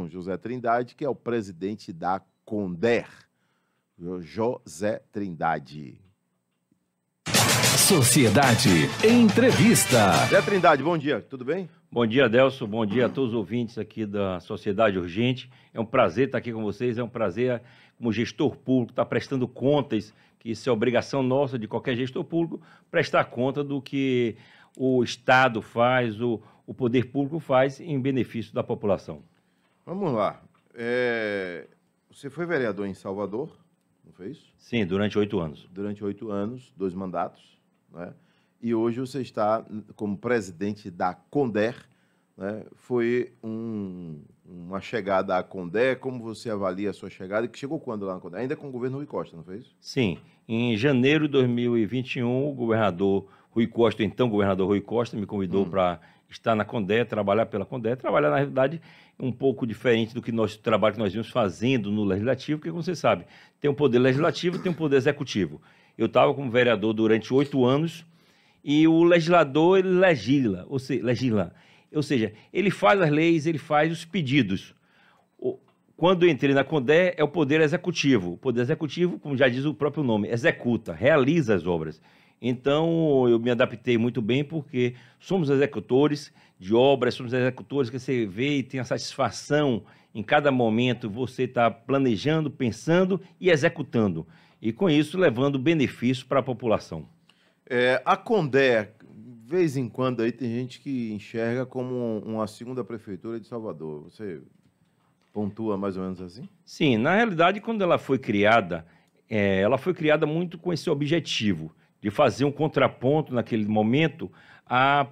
com José Trindade, que é o presidente da Conder. José Trindade. Sociedade Entrevista. José Trindade, bom dia, tudo bem? Bom dia, Adelson, bom dia a todos os ouvintes aqui da Sociedade Urgente. É um prazer estar aqui com vocês, é um prazer, como gestor público, estar prestando contas, que isso é obrigação nossa de qualquer gestor público, prestar conta do que o Estado faz, o poder público faz em benefício da população. Vamos lá. Você foi vereador em Salvador, não foi isso? Sim, durante 8 anos. Durante 8 anos, 2 mandatos, né? E hoje você está como presidente da Conder, né? Foi uma chegada à Conder. Como você avalia a sua chegada? Que chegou quando lá na Conder? Ainda com o governo Rui Costa, não foi isso? Sim, em janeiro de 2021, o governador Rui Costa, então governador Rui Costa, me convidou para estar na Conder, trabalhar pela Conder, trabalhar na realidade um pouco diferente do que trabalho que nós vimos fazendo no Legislativo, porque, como você sabe, tem um poder legislativo e tem um poder executivo. Eu estava como vereador durante 8 anos, e o legislador, ele legisla, ou seja, ele faz as leis, ele faz os pedidos. Quando eu entrei na Conder, é o poder executivo. O poder executivo, como já diz o próprio nome, executa, realiza as obras. Então, eu me adaptei muito bem, porque somos executores de obras, somos executores que você vê e tem a satisfação em cada momento, você está planejando, pensando e executando. E com isso, levando benefícios para a população. A Conder, de vez em quando, aí tem gente que enxerga como uma segunda prefeitura de Salvador. Você pontua mais ou menos assim? Sim, na realidade, quando ela foi criada muito com esse objetivo de fazer um contraponto naquele momento a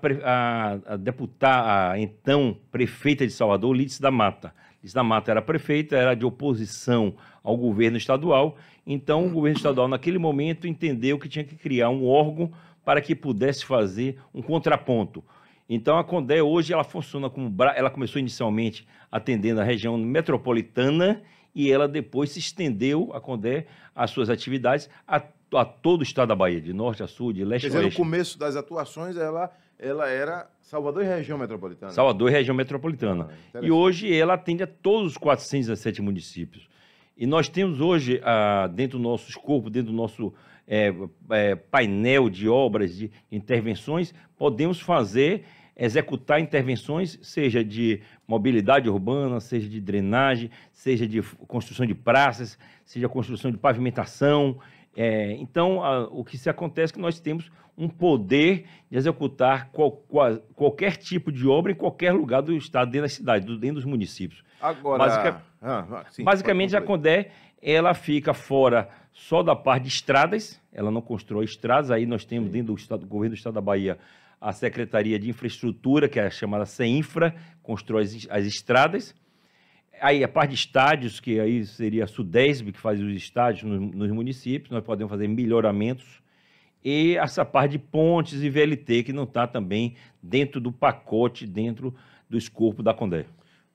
então prefeita de Salvador, Lídice da Mata. Lídice da Mata era prefeita, era de oposição ao governo estadual. Então, o governo estadual, naquele momento, entendeu que tinha que criar um órgão para que pudesse fazer um contraponto. Então, a Conder, hoje, ela funciona como... Ela começou inicialmente atendendo a região metropolitana e ela depois se estendeu, a Conder, as suas atividades a todo o estado da Bahia, de norte a sul, de leste a oeste. Quer dizer, no começo das atuações, ela era Salvador e região metropolitana. Salvador e região metropolitana. E hoje ela atende a todos os 417 municípios. E nós temos hoje, dentro do nosso escopo, dentro do nosso painel de obras, de intervenções, podemos executar intervenções, seja de mobilidade urbana, seja de drenagem, seja de construção de praças, seja construção de pavimentação. Então, o que se acontece é que nós temos um poder de executar qualquer tipo de obra em qualquer lugar do estado, dentro da cidade, dentro dos municípios. Agora, basicamente, a Conder, ela fica fora só da parte de estradas, ela não constrói estradas. Aí nós temos dentro do governo do estado da Bahia a Secretaria de Infraestrutura, que é a chamada CEINFRA, constrói as estradas. Aí a parte de estádios, que aí seria a SUDESB, que faz os estádios nos municípios, nós podemos fazer melhoramentos. E essa parte de pontes e VLT, que não está também dentro do pacote, dentro do escopo da Conder.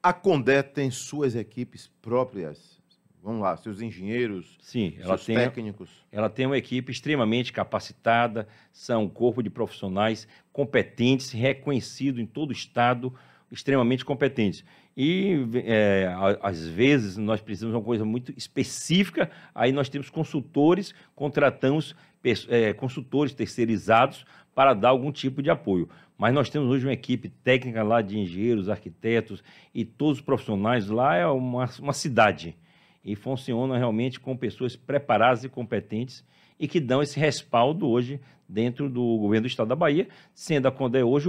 A Conder tem suas equipes próprias? Vamos lá, seus engenheiros, sim, seus técnicos? Ela tem uma equipe extremamente capacitada, são um corpo de profissionais competentes, reconhecido em todo o estado, extremamente competentes. E, às vezes, nós precisamos de uma coisa muito específica, aí nós temos consultores, contratamos consultores terceirizados para dar algum tipo de apoio. Mas nós temos hoje uma equipe técnica lá de engenheiros, arquitetos e todos os profissionais lá, é uma cidade. E funciona realmente com pessoas preparadas e competentes e que dão esse respaldo hoje dentro do governo do estado da Bahia, sendo a Conder hoje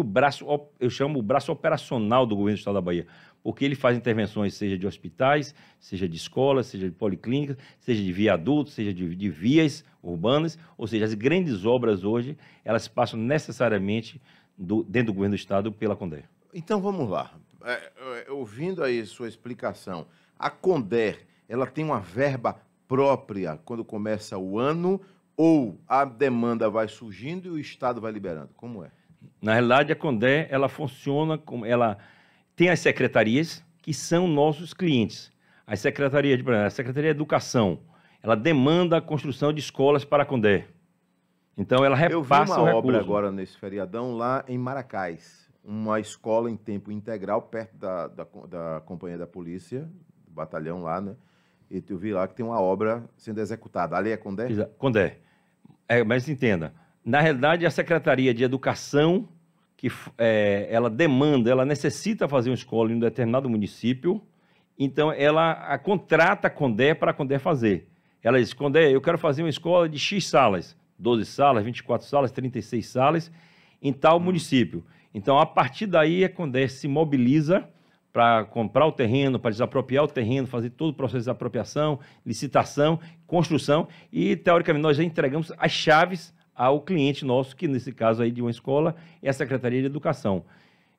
eu chamo o braço operacional do governo do estado da Bahia, porque ele faz intervenções, seja de hospitais, seja de escolas, seja de policlínicas, seja de viadutos, seja de vias urbanas, ou seja, as grandes obras hoje, elas passam necessariamente dentro do governo do estado pela Conder. Então vamos lá, ouvindo aí sua explicação, a Conder, ela tem uma verba própria quando começa o ano, ou a demanda vai surgindo e o Estado vai liberando? Como é? Na realidade, a Conder, ela funciona como... Ela tem as secretarias, que são nossos clientes. A Secretaria de Educação, ela demanda a construção de escolas para a Conder. Então, ela repassa o recurso. Eu vi uma obra agora nesse feriadão lá em Maracás, uma escola em tempo integral perto da companhia da polícia, do batalhão lá, né? E tu vi lá que tem uma obra sendo executada. Ali é Condé? Condé. Mas entenda, na realidade, a Secretaria de Educação, ela demanda, ela necessita fazer uma escola em um determinado município, então ela contrata a Condé para a Condé fazer. Ela diz, Condé, eu quero fazer uma escola de X salas, 12 salas, 24 salas, 36 salas, em tal município. Então, a partir daí, a Condé se mobiliza para comprar o terreno, para desapropriar o terreno, fazer todo o processo de apropriação, licitação, construção, e, teoricamente, nós já entregamos as chaves ao cliente nosso, que nesse caso aí de uma escola é a Secretaria de Educação.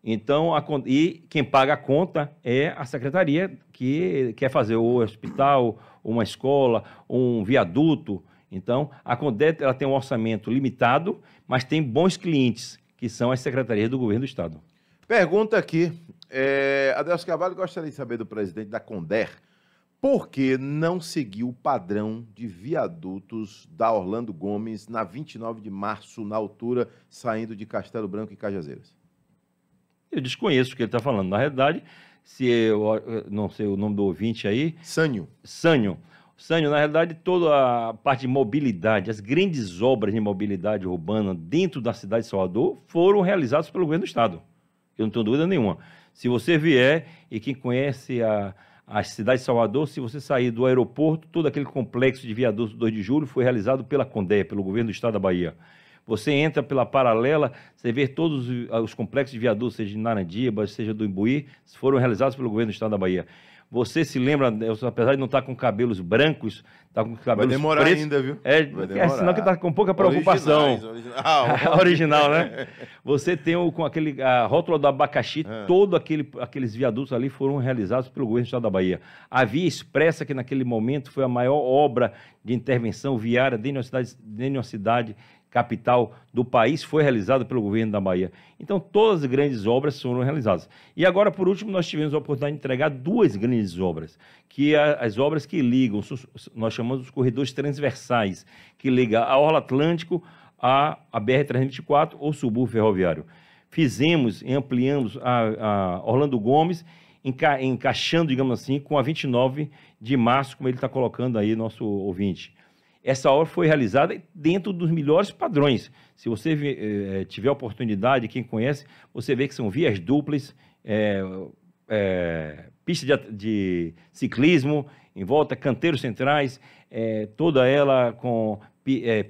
Então, e quem paga a conta é a Secretaria, que quer fazer o hospital, uma escola, um viaduto. Então, a Condé ela tem um orçamento limitado, mas tem bons clientes, que são as secretarias do governo do Estado. Pergunta aqui, Adelso Carvalho gostaria de saber do presidente da Condé, por que não seguiu o padrão de viadutos da Orlando Gomes na 29 de março, na altura, saindo de Castelo Branco e Cajazeiras? Eu desconheço o que ele está falando. Na realidade, se eu não sei o nome do ouvinte aí... Sânio, na realidade, toda a parte de mobilidade, as grandes obras de mobilidade urbana dentro da cidade de Salvador foram realizadas pelo governo do Estado. Eu não tenho dúvida nenhuma. Se você vier, e quem conhece a cidade de Salvador, se você sair do aeroporto, todo aquele complexo de viadutos do 2 de julho foi realizado pela Condé, pelo governo do Estado da Bahia. Você entra pela paralela, você vê todos os complexos de viadutos, seja de Narandiba, seja do Imbuí, foram realizados pelo governo do Estado da Bahia. Você se lembra, apesar de não estar com cabelos brancos, está com cabelos pretos... Vai demorar ainda, viu? Senão que está com pouca preocupação. Original, né? Você tem com a rótula do abacaxi, todos aqueles viadutos ali foram realizados pelo governo do Estado da Bahia. A Via Expressa, que naquele momento foi a maior obra de intervenção viária dentro de uma cidade capital do país, foi realizado pelo governo da Bahia. Então, todas as grandes obras foram realizadas. E agora, por último, nós tivemos a oportunidade de entregar duas grandes obras, que as obras que ligam, nós chamamos os corredores transversais, que ligam a Orla Atlântico à BR-324 ou subúrbio ferroviário. Fizemos e ampliamos a Orlando Gomes, encaixando, digamos assim, com a 29 de março, como ele está colocando aí, nosso ouvinte. Essa obra foi realizada dentro dos melhores padrões. Se você tiver a oportunidade, quem conhece, você vê que são vias duplas, pista de ciclismo, em volta, canteiros centrais, toda ela com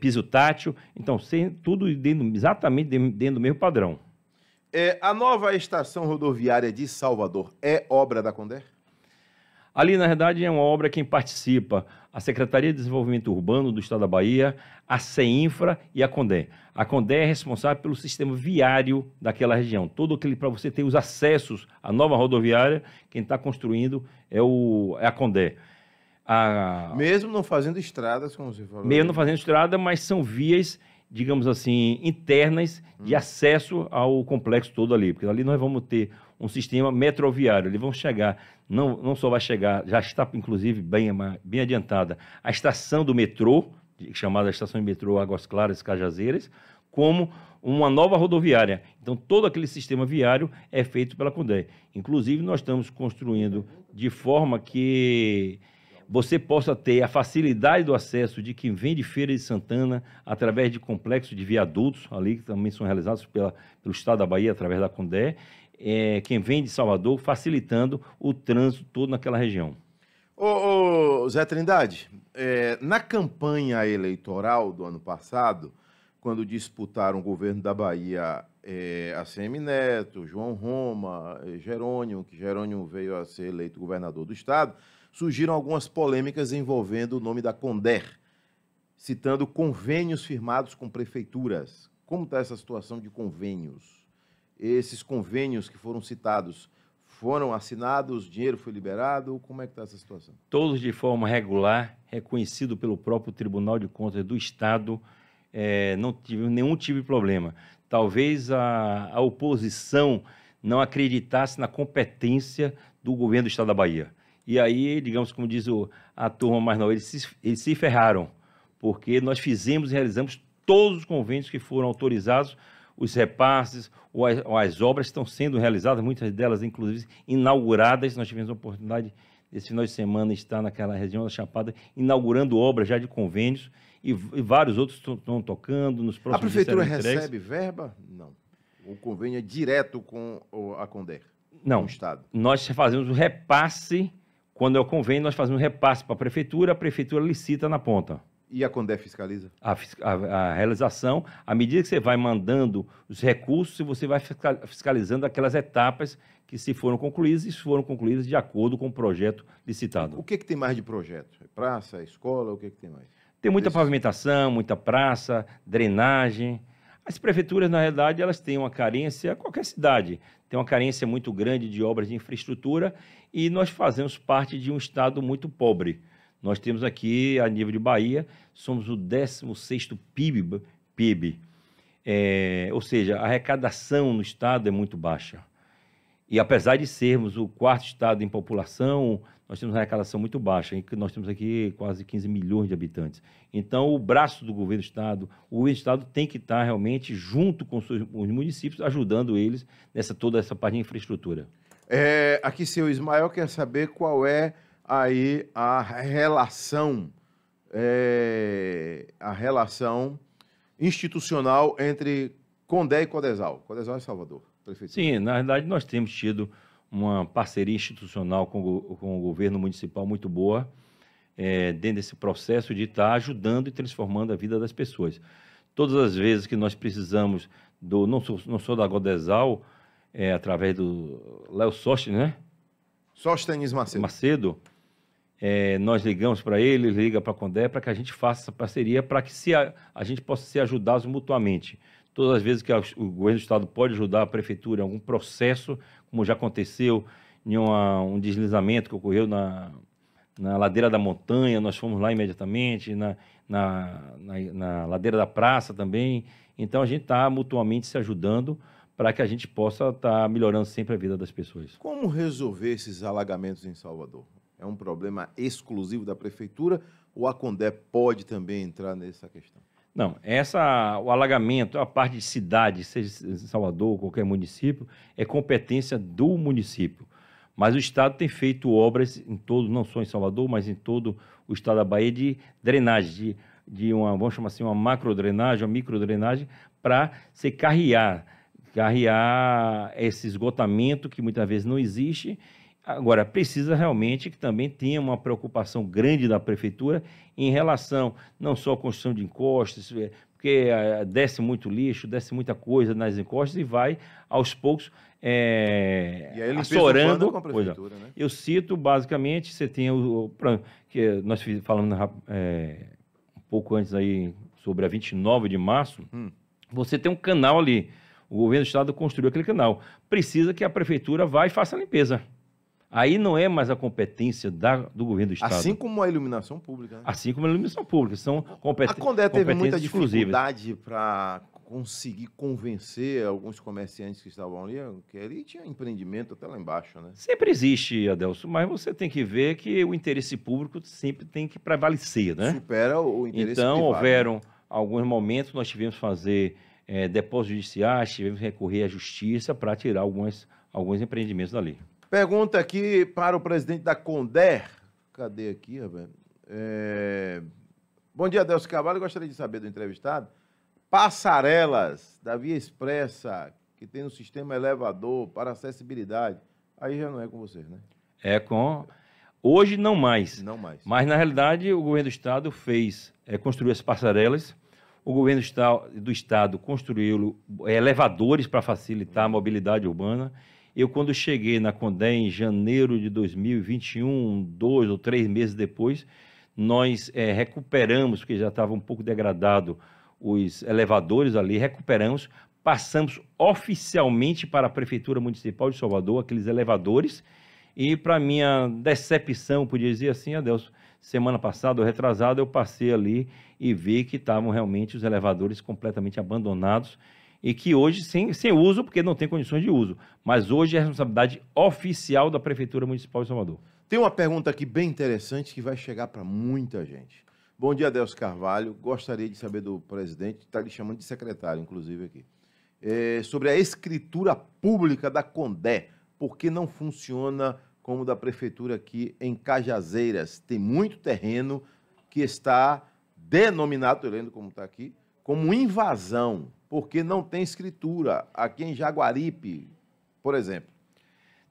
piso tátil. Então, tudo exatamente dentro do mesmo padrão. A nova estação rodoviária de Salvador é obra da Condé? Ali, na verdade, é uma obra quem participa a Secretaria de Desenvolvimento Urbano do Estado da Bahia, a CEINFRA e a Condé. A Condé é responsável pelo sistema viário daquela região. Todo aquele, para você ter os acessos à nova rodoviária, quem está construindo é a Condé. Mesmo não fazendo estradas, como você falou. Mesmo não fazendo estrada, mas são vias, digamos assim, internas de acesso ao complexo todo ali. Porque ali nós vamos ter um sistema metroviário. Eles vão chegar, não só vai chegar, já está inclusive bem adiantada, a estação do metrô, chamada Estação de Metrô Águas Claras Cajazeiras, como uma nova rodoviária. Então, todo aquele sistema viário é feito pela Condé. Inclusive, nós estamos construindo de forma que você possa ter a facilidade do acesso de quem vem de Feira de Santana, através de complexos de viadutos, ali que também são realizados pelo Estado da Bahia, através da Condé, quem vem de Salvador, facilitando o trânsito todo naquela região. Ô Zé Trindade, na campanha eleitoral do ano passado, quando disputaram o governo da Bahia, ACM Neto, João Roma, Jerônimo, que Jerônimo veio a ser eleito governador do estado, surgiram algumas polêmicas envolvendo o nome da Condé, citando convênios firmados com prefeituras. Como está essa situação de convênios? Esses convênios que foram citados foram assinados, dinheiro foi liberado? Como é que está essa situação? Todos de forma regular, reconhecido pelo próprio Tribunal de Contas do Estado, não tive nenhum tipo de problema. Talvez a oposição não acreditasse na competência do governo do Estado da Bahia. E aí, digamos, como diz a turma mais nova, eles se ferraram, porque nós fizemos e realizamos todos os convênios que foram autorizados. os repasses, ou as obras estão sendo realizadas, muitas delas, inclusive, inauguradas. Nós tivemos a oportunidade, esse final de semana, de estar naquela região da Chapada, inaugurando obras já de convênios, e vários outros estão tocando nos próximos dias. A prefeitura recebe recebe verba? Não. O convênio é direto com a Conder? Não. Com o Estado? Nós fazemos o repasse, quando é o convênio, nós fazemos o repasse para a prefeitura licita na ponta. E a Conder fiscaliza? A realização, à medida que você vai mandando os recursos, você vai fiscalizando aquelas etapas que se foram concluídas e foram concluídas de acordo com o projeto licitado. O que tem mais de projeto? Praça, escola, o que tem mais? Tem muita pavimentação, muita praça, drenagem. As prefeituras, na realidade, elas têm uma carência, qualquer cidade tem uma carência muito grande de obras de infraestrutura, e nós fazemos parte de um estado muito pobre. Nós temos aqui, a nível de Bahia, somos o 16º PIB. Ou seja, a arrecadação no estado é muito baixa. E apesar de sermos o 4º estado em população, nós temos uma arrecadação muito baixa, em que nós temos aqui quase 15 milhões de habitantes. Então, o braço do governo do estado, o governo do estado tem que estar realmente junto com os municípios, ajudando eles toda essa parte de infraestrutura. Aqui, seu Ismael quer saber qual é aí a relação institucional entre Condé e Codesal. Codesal é Salvador, prefeitura. Sim, na verdade nós temos tido uma parceria institucional com o governo municipal muito boa, dentro desse processo de estar ajudando e transformando a vida das pessoas. Todas as vezes que nós precisamos, não sou da Codesal, através do Léo Sóstenes, né? Sóstenes Macedo, nós ligamos para ele liga para a Condé, para que a gente faça essa parceria, para que a gente possa se ajudar mutuamente. Todas as vezes que o governo do estado pode ajudar a prefeitura em algum processo, como já aconteceu em um deslizamento que ocorreu na ladeira da montanha, nós fomos lá imediatamente, na ladeira da praça também. Então, a gente está mutuamente se ajudando para que a gente possa estar melhorando sempre a vida das pessoas. Como resolver esses alagamentos em Salvador? É um problema exclusivo da prefeitura ou a Condé pode também entrar nessa questão? Não, o alagamento, a parte de cidade, seja em Salvador ou qualquer município, é competência do município. Mas o Estado tem feito obras em todo, não só em Salvador, mas em todo o estado da Bahia, de drenagem, vamos chamar assim, uma macrodrenagem, uma microdrenagem, para se carrear esse esgotamento que muitas vezes não existe. Agora, precisa realmente que também tenha uma preocupação grande da prefeitura em relação não só à construção de encostas, porque desce muito lixo, desce muita coisa nas encostas e vai, aos poucos, assorando. Com a prefeitura, né? Eu cito, basicamente, você tem que nós falamos um pouco antes aí sobre a 29 de março, você tem um canal ali, o governo do estado construiu aquele canal. Precisa que a prefeitura vá e faça a limpeza. Aí não é mais a competência do governo do estado. Assim como a iluminação pública. Né? Assim como a iluminação pública. São competências exclusivas. A Condé teve muita exclusivas. dificuldade para conseguir convencer alguns comerciantes que estavam ali, que ali tinha empreendimento até lá embaixo, né? Sempre existe, Adelson, mas você tem que ver que o interesse público sempre tem que prevalecer, né? Supera o interesse então, privado. Houveram alguns momentos, nós tivemos que fazer depósitos judiciais, tivemos que recorrer à justiça para tirar alguns empreendimentos dali. Pergunta aqui para o presidente da Condé. Cadê aqui, rapaz? Bom dia, Adelson Carvalho. Gostaria de saber do entrevistado. Passarelas da Via Expressa, que tem um sistema elevador para acessibilidade. Aí já não é com vocês, né? Hoje não mais. Não mais. Mas, na realidade, o governo do estado construiu as passarelas. O governo do estado construiu elevadores para facilitar a mobilidade urbana. Eu, quando cheguei na Condé em janeiro de 2021, 2 ou 3 meses depois, nós recuperamos, porque já estava um pouco degradado os elevadores ali, recuperamos, passamos oficialmente para a Prefeitura Municipal de Salvador, aqueles elevadores, e para minha decepção, podia dizer assim, Adelson, semana passada ou retrasada, eu passei ali e vi que estavam realmente os elevadores completamente abandonados, e que hoje, sem uso, porque não tem condições de uso, mas hoje é responsabilidade oficial da Prefeitura Municipal de Salvador. Tem uma pergunta aqui bem interessante que vai chegar para muita gente. Bom dia, Adelson Carvalho. Gostaria de saber do presidente, está lhe chamando de secretário, inclusive, aqui. sobre a escritura pública da Condé, porque não funciona como da prefeitura aqui em Cajazeiras. Tem muito terreno que está denominado, estou lendo como está aqui, como invasão, porque não tem escritura. Aqui em Jaguaripe, por exemplo.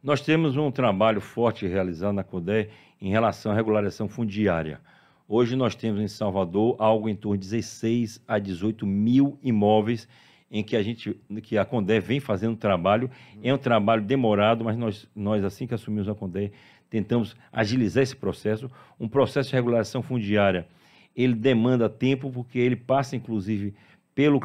Nós temos um trabalho forte realizado na CODE em relação à regularização fundiária. Hoje nós temos em Salvador algo em torno de 16 a 18 mil imóveis em que a CONDE vem fazendo trabalho. É um trabalho demorado, mas nós assim que assumimos a CONDE, tentamos agilizar esse processo. Um processo de regularização fundiária, ele demanda tempo, porque ele passa, inclusive,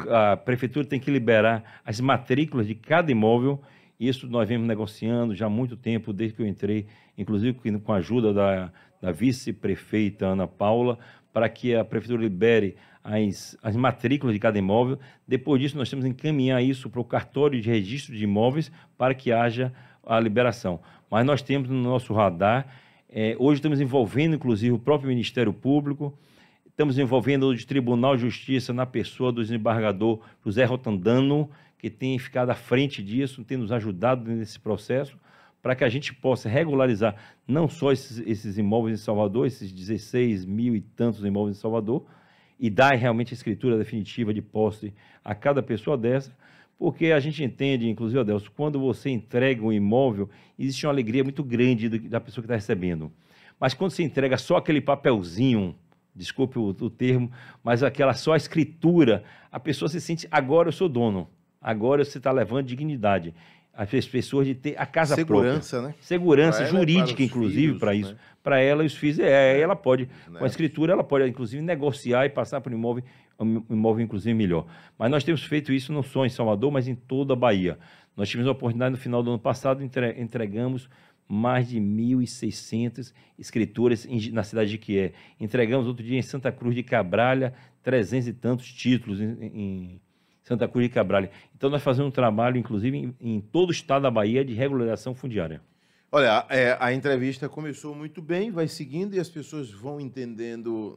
a prefeitura tem que liberar as matrículas de cada imóvel. Isso nós vemos negociando já há muito tempo, desde que eu entrei, inclusive com a ajuda da vice-prefeita Ana Paula, para que a prefeitura libere as matrículas de cada imóvel. Depois disso, nós temos que encaminhar isso para o cartório de registro de imóveis para que haja a liberação. Mas nós temos no nosso radar, hoje estamos envolvendo, inclusive, o próprio Ministério Público, estamos envolvendo o Tribunal de Justiça na pessoa do desembargador José Rotandano, que tem ficado à frente disso, tem nos ajudado nesse processo, para que a gente possa regularizar não só esses imóveis em Salvador, esses 16 mil e tantos imóveis em Salvador, e dar realmente a escritura definitiva de posse a cada pessoa dessa, porque a gente entende, inclusive, Adelso, quando você entrega um imóvel, existe uma alegria muito grande da pessoa que está recebendo. Mas quando você entrega só aquele papelzinho, desculpe o termo, mas só a escritura, a pessoa se sente, agora eu sou dono, agora você está levando dignidade. As pessoas de ter a casa segurança, própria. Né? Segurança jurídica, inclusive, para isso. Né? Para ela e os filhos, ela pode, com a escritura, ela pode, inclusive, negociar e passar para um imóvel, inclusive, melhor. Mas nós temos feito isso não só em Salvador, mas em toda a Bahia. Nós tivemos a oportunidade, no final do ano passado, entregamos mais de 1.600 escrituras na cidade de Quié. Entregamos outro dia em Santa Cruz de Cabralha, 300 e tantos títulos em Santa Cruz de Cabralha. Então, nós fazemos um trabalho, inclusive, em todo o estado da Bahia de regularização fundiária. Olha, a entrevista começou muito bem, vai seguindo e as pessoas vão entendendo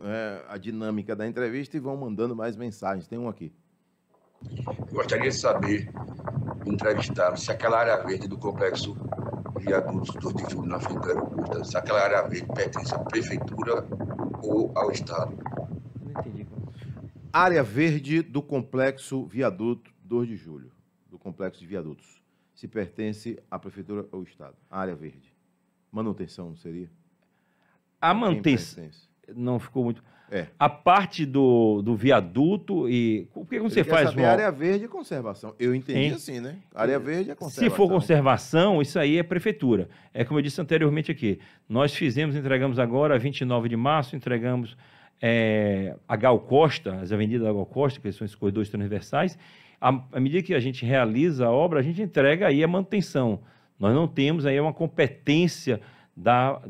a dinâmica da entrevista e vão mandando mais mensagens. Tem um aqui. Eu gostaria de saber, entrevistado, se aquela área verde do complexo Viadutos 2 de Julho, na frente do aeroporto, se aquela área verde pertence à prefeitura ou ao Estado. Não entendi. Área verde do complexo Viaduto 2 de Julho, do complexo de viadutos, se pertence à prefeitura ou ao Estado. A área verde. Manutenção, não seria? A manutenção não ficou muito... A parte do viaduto e... Porque quando você faz uma... área verde é conservação. Eu entendi assim, né? Área verde é conservação. Se for conservação, isso aí é prefeitura. É como eu disse anteriormente aqui. Nós entregamos agora, 29 de março, entregamos a Gal Costa, as avenidas da Gal Costa, que são esses corredores transversais. À medida que a gente realiza a obra, a gente entrega aí a manutenção. Nós não temos aí uma competência da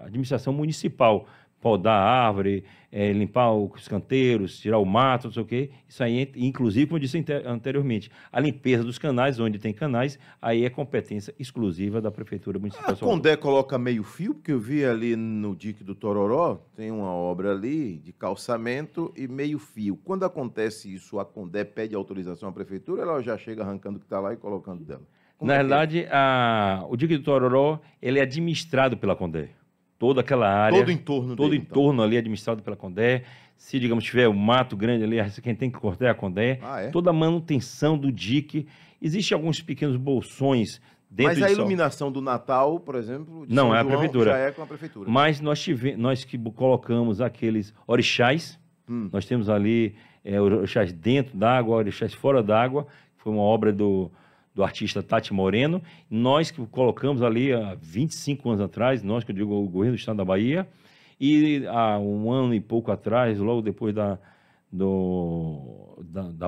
administração municipal. Podar a árvore, limpar os canteiros, tirar o mato, não sei o quê. Isso aí, inclusive, como eu disse anteriormente, a limpeza dos canais, onde tem canais, aí é competência exclusiva da Prefeitura Municipal. A Condé coloca meio fio, porque eu vi ali no dique do Tororó, tem uma obra ali de calçamento e meio fio. Quando acontece isso, a Condé pede autorização à Prefeitura, ela já chega arrancando o que está lá e colocando dela? Na verdade, o dique do Tororó, ele é administrado pela Condé. Toda aquela área, todo o entorno ali é administrado pela Condé. Se, digamos, tiver um mato grande ali, quem tem que cortar é a Condé. Toda a manutenção do dique. Existem alguns pequenos bolsões dentro. Mas a iluminação do Natal, por exemplo, de não São é a João, prefeitura. Já é com a prefeitura. Mas nós que colocamos aqueles orixás, nós temos ali orixás dentro d'água, orixás fora d'água. Foi uma obra do artista Tati Moreno, nós que colocamos ali há 25 anos atrás, nós que eu digo o governo do estado da Bahia, e há um ano e pouco atrás, logo depois da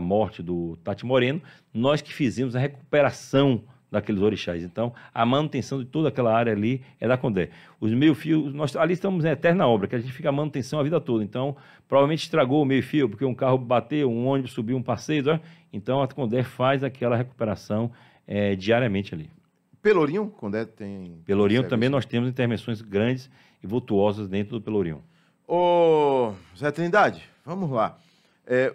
morte do Tati Moreno, nós que fizemos a recuperação daqueles orixás. Então, a manutenção de toda aquela área ali é da Condé. Os meio-fios, nós ali estamos em eterna obra, que a gente fica a manutenção a vida toda. Então, provavelmente estragou o meio-fio, porque um carro bateu, um ônibus subiu um passeio, né? Então a Condé faz aquela recuperação diariamente ali. Pelourinho, Condé tem... Pelourinho também nós temos intervenções grandes e vultuosas dentro do Pelourinho. Ô, Zé Trindade, vamos lá.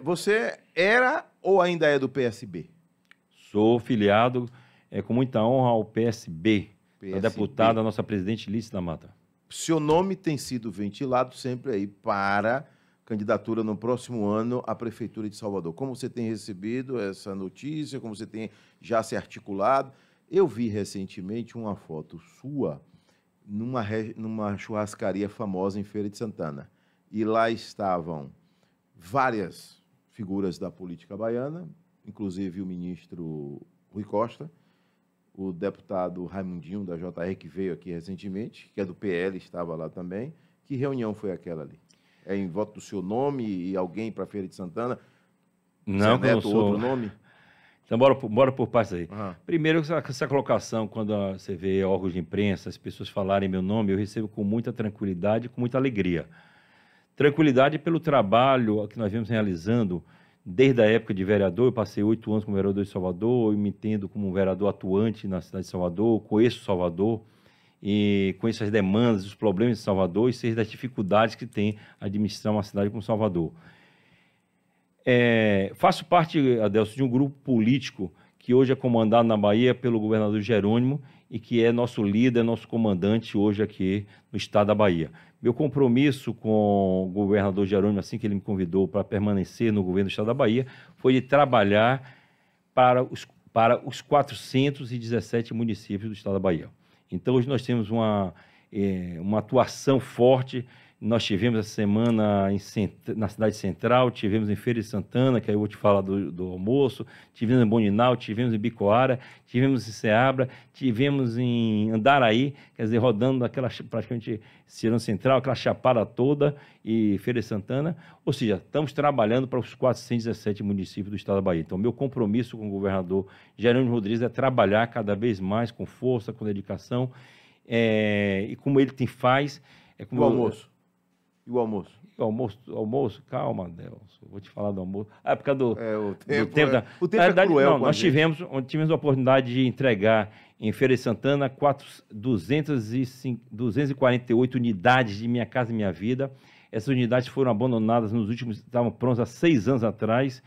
Você era ou ainda é do PSB? Sou filiado com muita honra ao PSB, a deputada, a nossa presidente Lícia da Mata. Seu nome tem sido ventilado sempre aí para candidatura no próximo ano à Prefeitura de Salvador. Como você tem recebido essa notícia, como você tem já se articulado? Eu vi recentemente uma foto sua numa churrascaria famosa em Feira de Santana. E lá estavam várias figuras da política baiana, inclusive o ministro Rui Costa, o deputado Raimundinho, da JR, que veio aqui recentemente, que é do PL, estava lá também. Que reunião foi aquela ali? É em voto do seu nome e alguém para Feira de Santana? Não, Zé Neto, outro nome? Então, bora por partes aí. Uhum. Primeiro, essa colocação, quando você vê órgãos de imprensa, as pessoas falarem meu nome, eu recebo com muita tranquilidade, com muita alegria. Tranquilidade pelo trabalho que nós vemos realizando desde a época de vereador. Eu passei 8 anos como vereador de Salvador, eu me entendo como um vereador atuante na cidade de Salvador, conheço Salvador e conheço as demandas, os problemas de Salvador e sei das dificuldades que tem a administrar uma cidade como Salvador. Faço parte, Adelson, de um grupo político que hoje é comandado na Bahia pelo governador Jerônimo e que é nosso líder, nosso comandante hoje aqui no estado da Bahia. Meu compromisso com o governador Jerônimo, assim que ele me convidou para permanecer no governo do estado da Bahia, foi de trabalhar para os 417 municípios do estado da Bahia. Então, hoje nós temos uma atuação forte. Nós tivemos essa semana na cidade central, tivemos em Feira de Santana, que aí eu vou te falar do almoço, tivemos em Boninal, tivemos em Bicoara, tivemos em Ceabra, tivemos em Andaraí, quer dizer, rodando praticamente Cirão Central, aquela chapada toda, e Feira de Santana. Ou seja, estamos trabalhando para os 417 municípios do estado da Bahia. Então, meu compromisso com o governador Jerônimo Rodrigues é trabalhar cada vez mais com força, com dedicação, e como ele faz... o almoço. E o almoço? Almoço? Calma, Adelson. Vou te falar do almoço. A época do tempo. O tempo é cruel. Não, nós tivemos a oportunidade de entregar em Feira de Santana 248 unidades de Minha Casa Minha Vida. Essas unidades foram abandonadas estavam prontas há 6 anos atrás,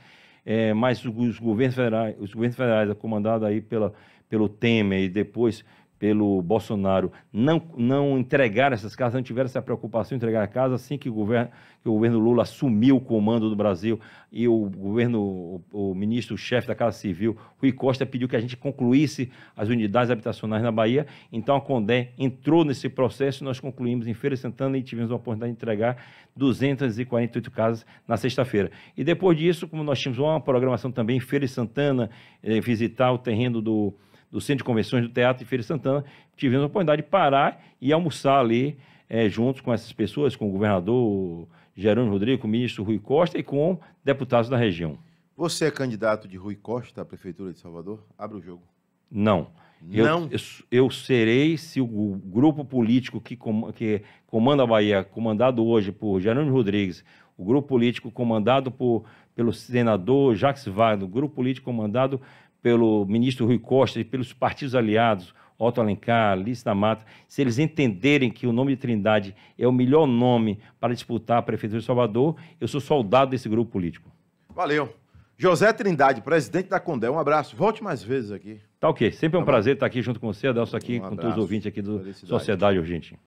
mas os governos federais comandados aí pelo Temer e depois pelo Bolsonaro, não entregaram essas casas, não tiveram essa preocupação em entregar a casa. Assim que o governo Lula assumiu o comando do Brasil e o ministro-chefe da Casa Civil, Rui Costa, pediu que a gente concluísse as unidades habitacionais na Bahia. Então a Condé entrou nesse processo e nós concluímos em Feira de Santana e tivemos a oportunidade de entregar 248 casas na sexta-feira. E depois disso, como nós tínhamos uma programação também em Feira de Santana, visitar o terreno do Centro de Convenções do Teatro de Feira de Santana, tivemos a oportunidade de parar e almoçar ali, juntos com essas pessoas, com o governador Jerônimo Rodrigues, com o ministro Rui Costa e com deputados da região. Você é candidato de Rui Costa à Prefeitura de Salvador? Abre o jogo. Não. Não? Eu serei, se o grupo político que comanda a Bahia, comandado hoje por Jerônimo Rodrigues, o grupo político comandado pelo senador Jacques Wagner, o grupo político comandado pelo ministro Rui Costa e pelos partidos aliados, Otto Alencar, Lícia da Mata, se eles entenderem que o nome de Trindade é o melhor nome para disputar a Prefeitura de Salvador, eu sou soldado desse grupo político. Valeu. José Trindade, presidente da Condé, um abraço. Volte mais vezes aqui. Tá ok. Sempre é um prazer estar aqui junto com você, Adelson, aqui com todos os ouvintes aqui do Felicidade. Sociedade Urgente.